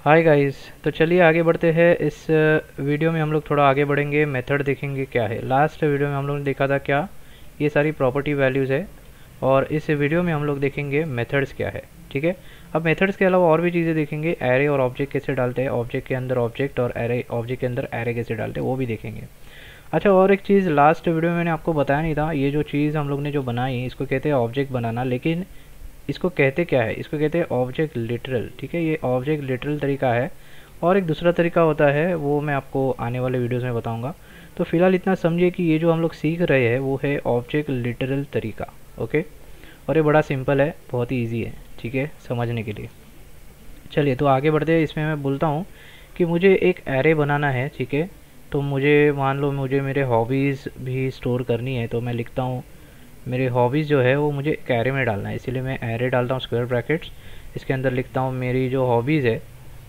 Hi guys. तो चलिए आगे बढ़ते हैं। इस वीडियो में हम लोग थोड़ा आगे बढ़ेंगे, मेथड देखेंगे क्या है। लास्ट वीडियो में हम लोग ने देखा था क्या, ये सारी प्रॉपर्टी वैल्यूज़ है, और इस वीडियो में हम लोग देखेंगे मेथड्स क्या है। ठीक है। अब मेथड्स के अलावा और भी चीज़ें देखेंगे, एरे और ऑब्जेक्ट कैसे डालते हैं, ऑब्जेक्ट के अंदर ऑब्जेक्ट और एरे, ऑब्जेक्ट के अंदर एरे कैसे डालते हैं वो भी देखेंगे। अच्छा, और एक चीज़ लास्ट वीडियो में मैंने आपको बताया नहीं था, ये जो चीज़ हम लोग ने जो बनाई इसको कहते हैं ऑब्जेक्ट बनाना, लेकिन इसको कहते क्या है, इसको कहते हैं ऑब्जेक्ट लिटरल। ठीक है, ये ऑब्जेक्ट लिटरल तरीका है, और एक दूसरा तरीका होता है वो मैं आपको आने वाले वीडियोस में बताऊंगा। तो फिलहाल इतना समझिए कि ये जो हम लोग सीख रहे हैं वो है ऑब्जेक्ट लिटरल तरीका। ओके, और ये बड़ा सिंपल है, बहुत ही ईजी है, ठीक है, समझने के लिए। चलिए तो आगे बढ़ते हैं। इसमें मैं बोलता हूँ कि मुझे एक एरे बनाना है, ठीक है। तो मुझे मान लो मुझे मेरे हॉबीज़ भी स्टोर करनी है, तो मैं लिखता हूँ मेरे हॉबीज़ जो है वो मुझे एक एरे में डालना है, इसीलिए मैं एरे डालता हूँ स्क्वायर ब्रैकेट्स। इसके अंदर लिखता हूँ मेरी जो हॉबीज़ है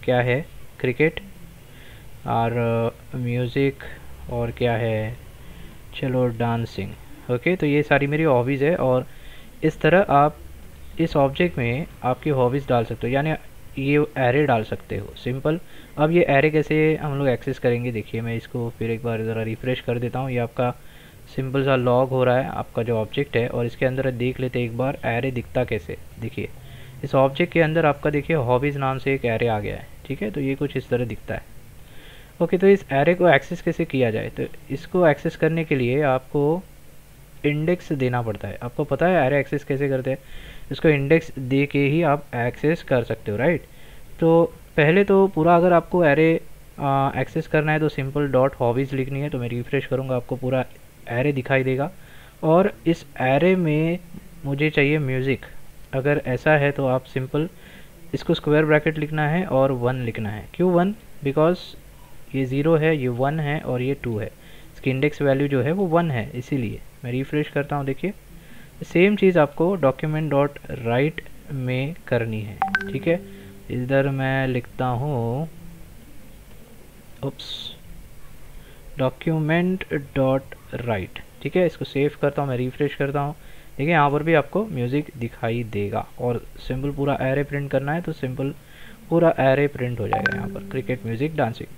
क्या है, क्रिकेट और म्यूज़िक, और क्या है, चलो डांसिंग। ओके, तो ये सारी मेरी हॉबीज़ है, और इस तरह आप इस ऑब्जेक्ट में आपकी हॉबीज़ डाल सकते हो, यानी ये एरे डाल सकते हो, सिंपल। अब ये एरे कैसे हम लोग एक्सेस करेंगे, देखिए मैं इसको फिर एक बार ज़रा रिफ़्रेश कर देता हूँ। ये आपका सिंपल सा लॉग हो रहा है आपका जो ऑब्जेक्ट है, और इसके अंदर देख लेते हैं एक बार एरे दिखता कैसे। देखिए इस ऑब्जेक्ट के अंदर आपका देखिए हॉबीज़ नाम से एक एरे आ गया है, ठीक है। तो ये कुछ इस तरह दिखता है। ओके, तो इस एरे को एक्सेस कैसे किया जाए, तो इसको एक्सेस करने के लिए आपको इंडेक्स देना पड़ता है। आपको पता है एरे एक्सेस कैसे करते हैं, इसको इंडेक्स दे के ही आप एक्सेस कर सकते हो, राइट। तो पहले तो पूरा अगर आपको एरे एक्सेस करना है तो सिंपल डॉट हॉबीज़ लिखनी है। तो मैं रिफ्रेश करूँगा, आपको पूरा एरे दिखाई देगा, और इस एरे में मुझे चाहिए म्यूज़िक। अगर ऐसा है तो आप सिंपल इसको स्क्वायर ब्रैकेट लिखना है और 1 लिखना है। क्यों 1? बिकॉज ये 0 है, ये 1 है, और ये 2 है। इसकी इंडेक्स वैल्यू जो है वो 1 है, इसीलिए मैं रिफ्रेश करता हूँ। देखिए सेम चीज़ आपको डॉक्यूमेंट डॉट राइट में करनी है, ठीक है। इधर मैं लिखता हूँ डॉक्यूमेंट डॉट राइट, ठीक है। इसको सेव करता हूँ, मैं रिफ्रेश करता हूँ। देखिए यहाँ पर भी आपको म्यूज़िक दिखाई देगा, और सिंपल पूरा एरे प्रिंट करना है तो सिंपल पूरा एरे प्रिंट हो जाएगा यहाँ पर, क्रिकेट म्यूज़िक डांसिंग।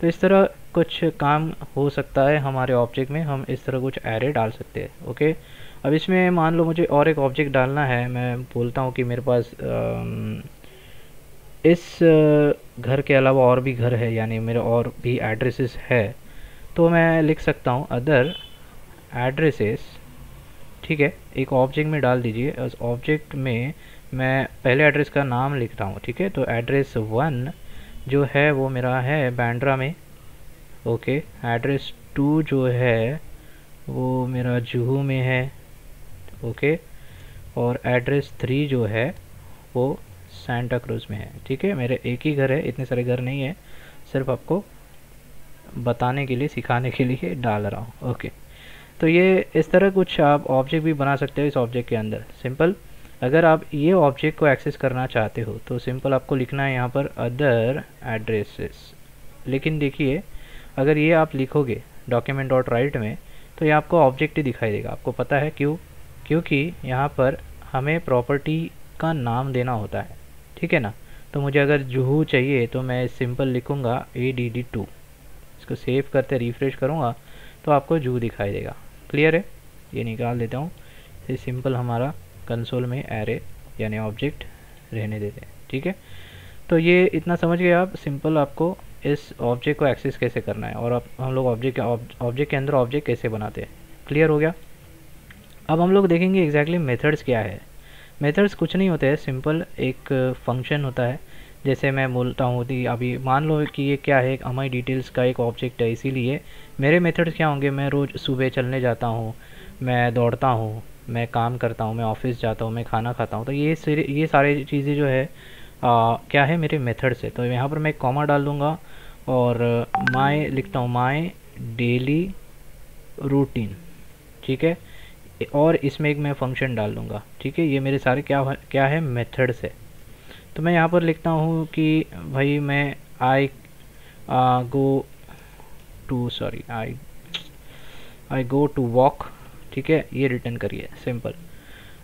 तो इस तरह कुछ काम हो सकता है हमारे ऑब्जेक्ट में, हम इस तरह कुछ एरे डाल सकते हैं। ओके, अब इसमें मान लो मुझे और एक ऑब्जेक्ट डालना है। मैं बोलता हूँ कि मेरे पास इस घर के अलावा और भी घर है, यानी मेरे और भी एड्रेसेस है। तो मैं लिख सकता हूँ अदर एड्रेसेस, ठीक है। एक ऑब्जेक्ट में डाल दीजिए, उस ऑब्जेक्ट में मैं पहले एड्रेस का नाम लिखता हूँ, ठीक है। तो एड्रेस 1 जो है वो मेरा है बांद्रा में। ओके, एड्रेस 2 जो है वो मेरा जुहू में है। ओके, और एड्रेस 3 जो है वो सांता क्रूज में है, ठीक है। मेरे एक ही घर है, इतने सारे घर नहीं है, सिर्फ आपको बताने के लिए, सिखाने के लिए डाल रहा हूँ। ओके, तो ये इस तरह कुछ आप ऑब्जेक्ट भी बना सकते हो इस ऑब्जेक्ट के अंदर, सिंपल। अगर आप ये ऑब्जेक्ट को एक्सेस करना चाहते हो तो सिंपल आपको लिखना है यहाँ पर अदर एड्रेसेस। लेकिन देखिए अगर ये आप लिखोगे डॉक्यूमेंट डॉट राइट में तो ये आपको ऑब्जेक्ट ही दिखाई देगा। आपको पता है क्यों? क्योंकि यहाँ पर हमें प्रॉपर्टी का नाम देना होता है, ठीक है ना। तो मुझे अगर जुहू चाहिए तो मैं सिंपल लिखूँगा ADD2। इसको सेव करते रिफ्रेश करूँगा तो आपको जूहू दिखाई देगा। क्लियर है? ये निकाल देता हूँ, ये सिंपल हमारा कंसोल में एरे यानी ऑब्जेक्ट रहने देते हैं, ठीक है। तो ये इतना समझ गए आप, सिंपल आपको इस ऑब्जेक्ट को एक्सेस कैसे करना है, और अब हम लोग ऑब्जेक्ट के अंदर ऑब्जेक्ट कैसे बनाते हैं। क्लियर हो गया? अब हम लोग देखेंगे एग्जैक्टली मेथड्स क्या है। मेथड्स कुछ नहीं होते हैं, सिंपल एक फंक्शन होता है। जैसे मैं बोलता हूँ कि अभी मान लो कि ये क्या है, अमाई डिटेल्स का एक ऑब्जेक्ट है, इसीलिए मेरे मेथड्स क्या होंगे। मैं रोज़ सुबह चलने जाता हूँ, मैं दौड़ता हूँ, मैं काम करता हूँ, मैं ऑफिस जाता हूँ, मैं खाना खाता हूँ। तो ये सारी चीज़ें जो है क्या है, मेरे मेथड्स है। तो यहाँ पर मैं कॉमा डाल दूँगा और माय लिखता हूँ, माय डेली रूटीन, ठीक है। और इसमें एक मैं फंक्शन डाल दूँगा, ठीक है। ये मेरे सारे क्या है, मेथड्स है। तो मैं यहाँ पर लिखता हूँ कि भाई मैं आई गो टू वॉक, ठीक है। ये रिटर्न करिए, सिंपल।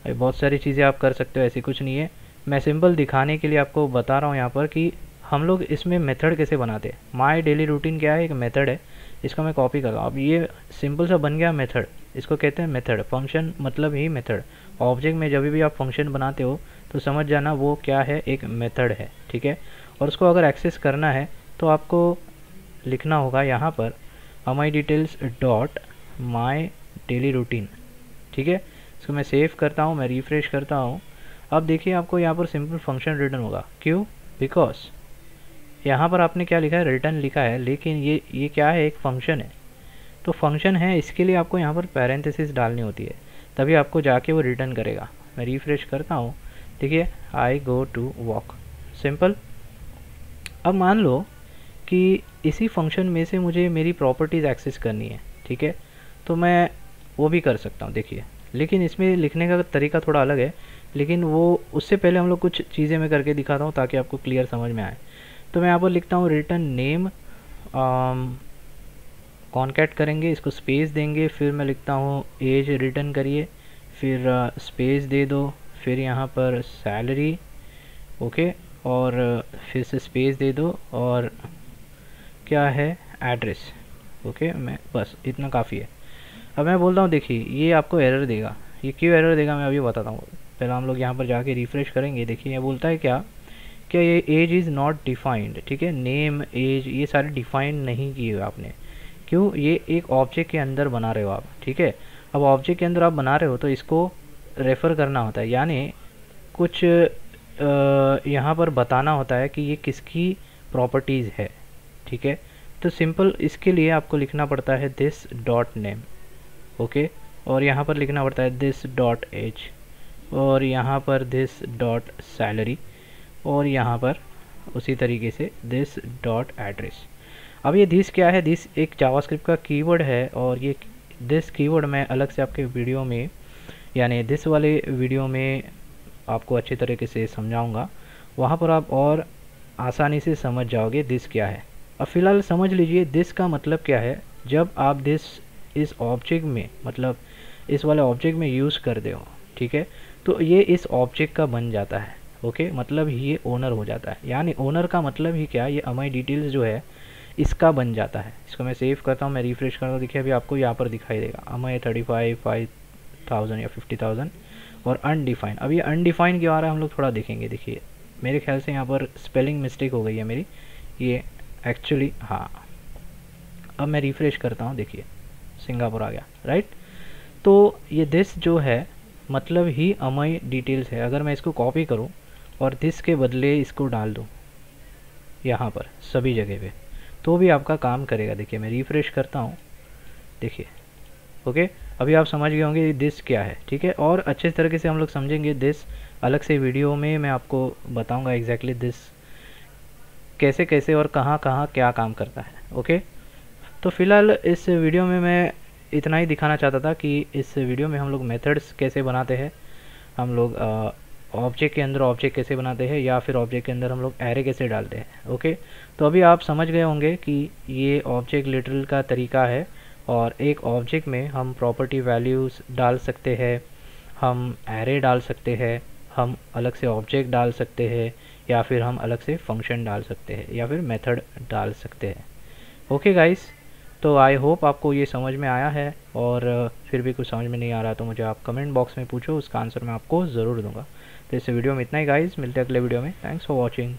अभी बहुत सारी चीज़ें आप कर सकते हो, ऐसी कुछ नहीं है। मैं सिंपल दिखाने के लिए आपको बता रहा हूँ यहाँ पर कि हम लोग इसमें मेथड कैसे बनाते हैं। माई डेली रूटीन क्या है, एक मेथड है, इसको मैं कॉपी कर रहा हूँ। अब ये सिंपल सा बन गया मेथड, इसको कहते हैं मेथड। फंक्शन मतलब ही मेथड। ऑब्जेक्ट में जब भी आप फंक्शन बनाते हो तो समझ जाना वो क्या है, एक मेथड है, ठीक है। और उसको अगर एक्सेस करना है तो आपको लिखना होगा यहाँ पर माई details dot my daily routine, ठीक है। इसको मैं सेव करता हूँ, मैं रिफ्रेश करता हूँ। अब देखिए आपको यहाँ पर सिंपल फंक्शन रिटर्न होगा। क्यों? बिकॉज यहाँ पर आपने क्या लिखा है, रिटर्न लिखा है, लेकिन ये क्या है, एक फंक्शन है। तो फंक्शन है, इसके लिए आपको यहाँ पर पैरेंथेसिस डालनी होती है, तभी आपको जाके वो रिटर्न करेगा। मैं रिफ्रेश करता हूँ, देखिए आई गो टू वॉक, सिंपल। अब मान लो कि इसी फंक्शन में से मुझे मेरी प्रॉपर्टीज़ एक्सेस करनी है, ठीक है, तो मैं वो भी कर सकता हूँ, देखिए। लेकिन इसमें लिखने का तरीका थोड़ा अलग है, लेकिन वो उससे पहले हम लोग कुछ चीज़ें मैं करके दिखाता हूँ ताकि आपको क्लियर समझ में आए। तो मैं यहाँ पर लिखता हूँ रिटर्न नेम, कॉन्कैट करेंगे, इसको स्पेस देंगे, फिर मैं लिखता हूँ एज रिटर्न करिए, फिर स्पेस दे दो, फिर यहाँ पर सैलरी, ओके, और फिर से स्पेस दे दो, और क्या है, एड्रेस, ओके। मैं बस इतना काफ़ी है। अब मैं बोलता हूँ, देखिए ये आपको एरर देगा। ये क्यों एरर देगा मैं अभी बताता हूँ। पहले हम लोग यहाँ पर जाके रिफ़्रेश करेंगे। देखिए ये बोलता है क्या ये एज इज़ नॉट डिफाइंड, ठीक है। नेम, एज, ये सारे डिफाइंड नहीं किए आपने। क्यों? ये एक ऑब्जेक्ट के अंदर बना रहे हो आप, ठीक है। अब ऑब्जेक्ट के अंदर आप बना रहे हो तो इसको रेफ़र करना होता है, यानी कुछ यहाँ पर बताना होता है कि ये किसकी प्रॉपर्टीज़ है, ठीक है। तो सिंपल इसके लिए आपको लिखना पड़ता है दिस डॉट नेम, ओके, और यहाँ पर लिखना पड़ता है दिस डॉट एज, और यहाँ पर दिस डॉट सैलरी, और यहाँ पर उसी तरीके से दिस डॉट एड्रेस। अब ये दिस क्या है, दिस एक जावास्क्रिप्ट का कीवर्ड है, और ये दिस कीवर्ड मैं अलग से आपके वीडियो में, यानी दिस वाले वीडियो में आपको अच्छे तरीके से समझाऊंगा। वहाँ पर आप और आसानी से समझ जाओगे दिस क्या है। अब फ़िलहाल समझ लीजिए दिस का मतलब क्या है। जब आप दिस इस ऑब्जेक्ट में, मतलब इस वाले ऑब्जेक्ट में यूज़ कर दे हो, ठीक है, तो ये इस ऑब्जेक्ट का बन जाता है, ओके, मतलब ये ओनर हो जाता है। यानी ओनर का मतलब ही क्या, ये माई डिटेल्स जो है इसका बन जाता है। इसको मैं सेव करता हूँ, मैं रिफ्रेश करता हूँ, देखिए अभी आपको यहाँ पर दिखाई देगा माई 35,000 या 50,000 और अनडिफाइंड। अब ये अनडिफाइंड क्यों आ रहा है हम लोग थोड़ा देखेंगे। देखिए मेरे ख्याल से यहाँ पर स्पेलिंग मिस्टेक हो गई है मेरी, ये एक्चुअली, हाँ। अब मैं रिफ्रेश करता हूँ, देखिए सिंगापुर आ गया, राइट। तो ये दिस जो है मतलब ही अमाई डिटेल्स है। अगर मैं इसको कॉपी करूँ और दिस के बदले इसको डाल दूँ यहाँ पर सभी जगह पे, तो भी आपका काम करेगा। देखिए मैं रिफ्रेश करता हूँ, देखिए, ओके। अभी आप समझ गए होंगे दिस क्या है, ठीक है। और अच्छे तरीके से हम लोग समझेंगे दिस अलग से वीडियो में, मैं आपको बताऊंगा एग्जैक्टली दिस कैसे कैसे और कहाँ कहाँ क्या काम करता है, ओके। तो फिलहाल इस वीडियो में मैं इतना ही दिखाना चाहता था कि इस वीडियो में हम लोग मेथड्स कैसे बनाते हैं, हम लोग ऑब्जेक्ट के अंदर ऑब्जेक्ट कैसे बनाते हैं, या फिर ऑब्जेक्ट के अंदर हम लोग एरे कैसे डालते हैं, ओके। तो अभी आप समझ गए होंगे कि ये ऑब्जेक्ट लिटरल का तरीका है, और एक ऑब्जेक्ट में हम प्रॉपर्टी वैल्यूज़ डाल सकते हैं, हम एरे डाल सकते हैं, हम अलग से ऑब्जेक्ट डाल सकते हैं, या फिर हम अलग से फंक्शन डाल सकते हैं, या फिर मेथड डाल सकते हैं, ओके गाइस। तो आई होप आपको ये समझ में आया है, और फिर भी कुछ समझ में नहीं आ रहा तो मुझे आप कमेंट बॉक्स में पूछो, उसका आंसर मैं आपको ज़रूर दूंगा। तो इस वीडियो में इतना ही गाइस, मिलते हैं अगले वीडियो में। Thanks for watching.